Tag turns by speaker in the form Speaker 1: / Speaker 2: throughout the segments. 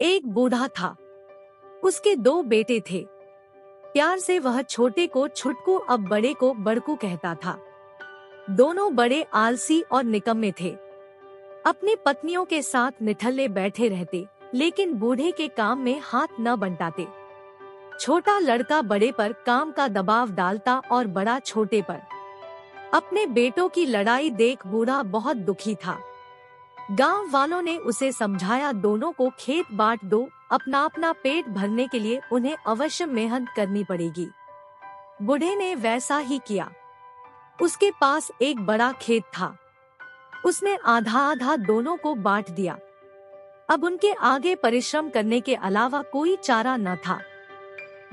Speaker 1: एक बूढ़ा था। उसके दो बेटे थे। प्यार से वह छोटे को छुटकू अब बड़े को बड़कू कहता था। दोनों बड़े आलसी और निकम्मे थे। अपनी पत्नियों के साथ निठल्ले बैठे रहते, लेकिन बूढ़े के काम में हाथ न बंटाते। छोटा लड़का बड़े पर काम का दबाव डालता और बड़ा छोटे पर। अपने बेटों की लड़ाई देख बूढ़ा बहुत दुखी था। गांव वालों ने उसे समझाया, दोनों को खेत बांट दो, अपना अपना पेट भरने के लिए उन्हें अवश्य मेहनत करनी पड़ेगी। बूढ़े ने वैसा ही किया। उसके पास एक बड़ा खेत था। उसने आधा आधा दोनों को बांट दिया। अब उनके आगे परिश्रम करने के अलावा कोई चारा न था।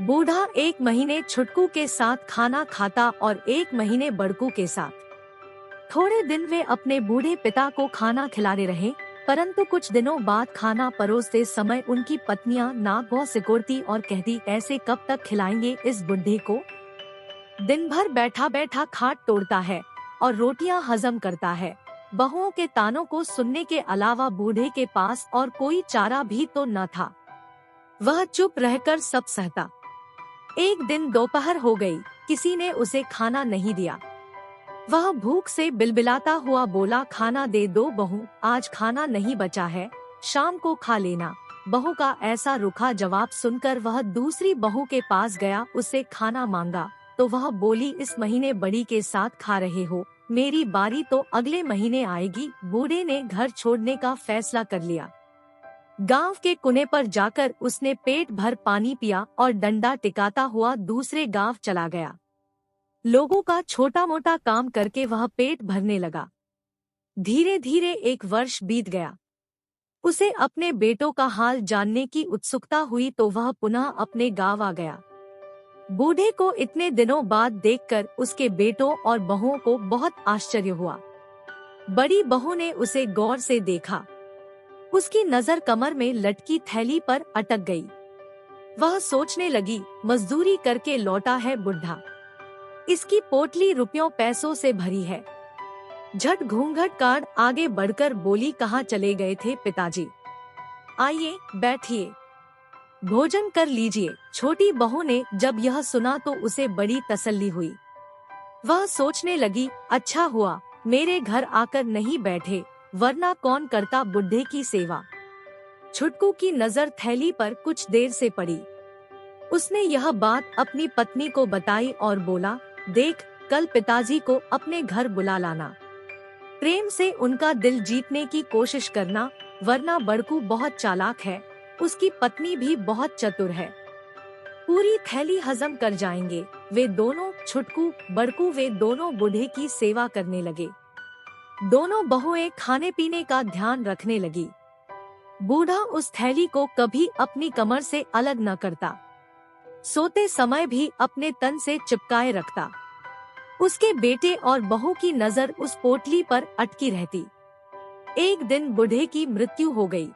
Speaker 1: बूढ़ा 1 महीने छुटकू के साथ खाना खाता और 1 महीने बड़कू के साथ। थोड़े दिन वे अपने बूढ़े पिता को खाना खिलाते रहे, परंतु कुछ दिनों बाद खाना परोसते समय उनकी पत्नियां नाक भौं सिकोड़ती और कहती, ऐसे कब तक खिलाएंगे इस बुढ़े को? दिन भर बैठा बैठा खाट तोड़ता है और रोटियां हजम करता है। बहुओं के तानों को सुनने के अलावा बूढ़े के पास और कोई चारा भी तो न था। वह चुप रहकर सब सहता। एक दिन दोपहर हो गई, किसी ने उसे खाना नहीं दिया। वह भूख से बिलबिलाता हुआ बोला, खाना दे दो बहू, आज खाना नहीं बचा है, शाम को खा लेना। बहू का ऐसा रुखा जवाब सुनकर वह दूसरी बहू के पास गया, उससे खाना मांगा तो वह बोली, इस महीने बड़ी के साथ खा रहे हो, मेरी बारी तो अगले महीने आएगी। बूढ़े ने घर छोड़ने का फैसला कर लिया। गांव के कुने पर जाकर उसने पेट भर पानी पिया और डंडा टिकाता हुआ दूसरे गांव चला गया। लोगों का छोटा मोटा काम करके वह पेट भरने लगा। धीरे धीरे 1 वर्ष बीत गया। उसे अपने बेटों का हाल जानने की उत्सुकता हुई तो वह पुनः अपने गांव आ गया। बूढ़े को इतने दिनों बाद देखकर उसके बेटों और बहुओं को बहुत आश्चर्य हुआ। बड़ी बहू ने उसे गौर से देखा। उसकी नजर कमर में लटकी थैली पर अटक गई। वह सोचने लगी, मजदूरी करके लौटा है बुढ़ा, इसकी पोटली रुपयों पैसों से भरी है। झट घूंघट काट आगे बढ़कर बोली, कहाँ चले गए थे पिताजी? आइए बैठिए, भोजन कर लीजिए। छोटी बहू ने जब यह सुना तो उसे बड़ी तसल्ली हुई। वह सोचने लगी, अच्छा हुआ मेरे घर आकर नहीं बैठे, वरना कौन करता बुढ़े की सेवा। छुटकू की नजर थैली पर कुछ देर से पड़ी। उसने यह बात अपनी पत्नी को बताई और बोला, देख, कल पिताजी को अपने घर बुला लाना। प्रेम से उनका दिल जीतने की कोशिश करना, वरना बड़कू बहुत चालाक है, उसकी पत्नी भी बहुत चतुर है। पूरी थैली हजम कर जाएंगे। वे दोनों, छुटकू बड़कू, वे दोनों बूढ़े की सेवा करने लगे। दोनों बहुएं खाने पीने का ध्यान रखने लगी। बूढ़ा उस थैली को कभी अपनी कमर से अलग न करता। सोते समय भी अपने तन से चिपकाए रखता। उसके बेटे और बहू की नजर उस पोटली पर अटकी रहती। एक दिन बूढ़े की मृत्यु हो गई।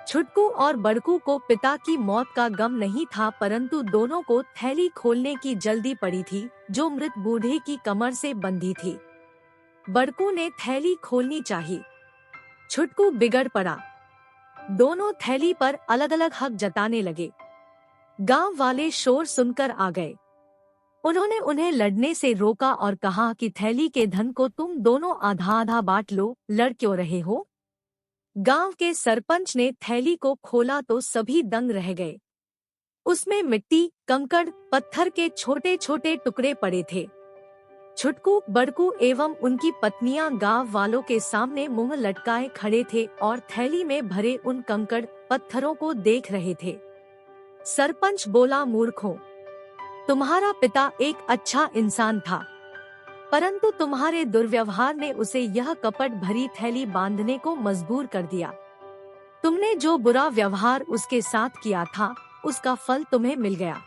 Speaker 1: छुटकू और बड़कू को पिता की मौत का गम नहीं था, परंतु दोनों को थैली खोलने की जल्दी पड़ी थी जो मृत बूढ़े की कमर से बंधी थी। बड़कू ने थैली खोलनी चाहिए। छुटकू बिगड़ पड़ा। दोनों थैली पर अलग अलग हक जताने लगे। गांव वाले शोर सुनकर आ गए। उन्होंने उन्हें लड़ने से रोका और कहा कि थैली के धन को तुम दोनों आधा आधा बांट लो, लड़ क्यों रहे हो? गांव के सरपंच ने थैली को खोला तो सभी दंग रह गए। उसमें मिट्टी, कंकड़, पत्थर के छोटे छोटे टुकड़े पड़े थे। छुटकू, बड़कू एवं उनकी पत्नियां गांव वालों के सामने मुंह लटकाए खड़े थे और थैली में भरे उन कंकड़ पत्थरों को देख रहे थे। सरपंच बोला, मूर्खों, तुम्हारा पिता एक अच्छा इंसान था, परंतु तुम्हारे दुर्व्यवहार ने उसे यह कपट भरी थैली बांधने को मजबूर कर दिया। तुमने जो बुरा व्यवहार उसके साथ किया था, उसका फल तुम्हें मिल गया।